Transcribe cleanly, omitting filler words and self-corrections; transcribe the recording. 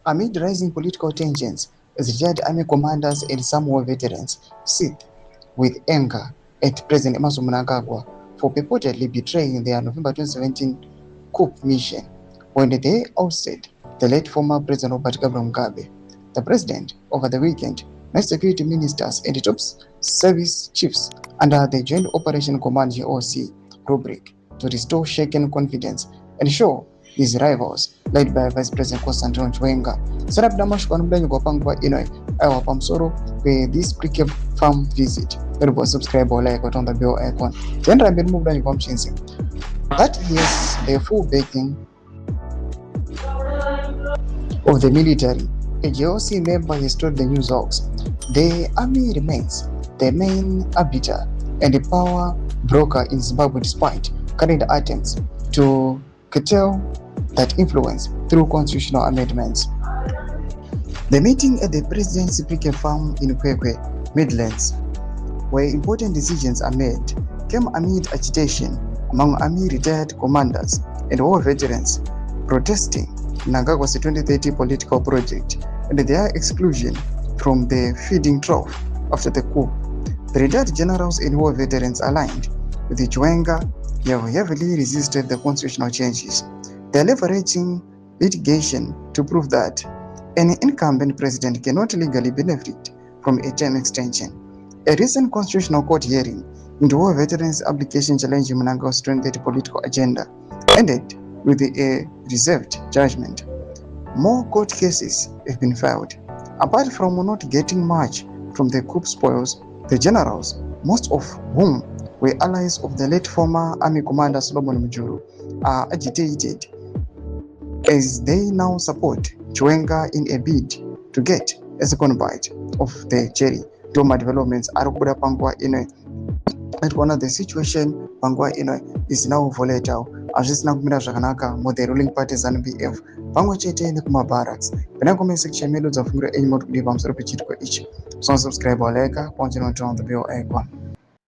Amid rising political tensions, retired army commanders and some war veterans sit with anger at President Emmerson Mnangagwa for purportedly betraying their November 2017 coup mission when they ousted the late former President Robert Mugabe. The president, over the weekend, met security ministers and top service chiefs under the Joint Operation Command (JOC) rubric to restore shaken confidence and show his rivals, led by Vice President Constantino Chiwenga. Sarab Damash Kwanublanyi Gopangwa Inoi, Awa Pamsoro, with this pre-cap farm visit. Karibu subscribe or like on the bell icon. General Mublanyi Gomchinsi. That is the full backing of the military. A JOC member has told the news hoax the army remains the main arbiter and the power broker in Zimbabwe despite current attempts to curtail that influence through constitutional amendments. The meeting at the presidency pre-cap farm in Kwekwe, Midlands, where important decisions are made, came amid agitation among army retired commanders and war veterans protesting Mnangagwa's 2030 political project and their exclusion from the feeding trough after the coup. The retired generals and war veterans aligned with the Chiwenga have heavily resisted the constitutional changes. They are leveraging litigation to prove that an incumbent president cannot legally benefit from a term extension. A recent constitutional court hearing into war veterans' application challenging Mnangagwa's 2030 political agenda ended with a reserved judgment. More court cases have been filed. Apart from not getting much from the coup spoils, the generals, most of whom were allies of the late former army commander Solomon Mujuru, are agitated as they now support Chiwenga in a bid to get a second bite of the cherry. Doma developments are Pangwa Inoy. At one of the situation, Pangwa Inoy is now volatile. Azvisina kumira zvakanaka mu the ruling party ZANU-PF pamwe chete nekuma barracks. Penako section medu dzafungura enyi moti kudi pamusoro pechitiko ichi. So subscribe or like, continue to on the bell icon.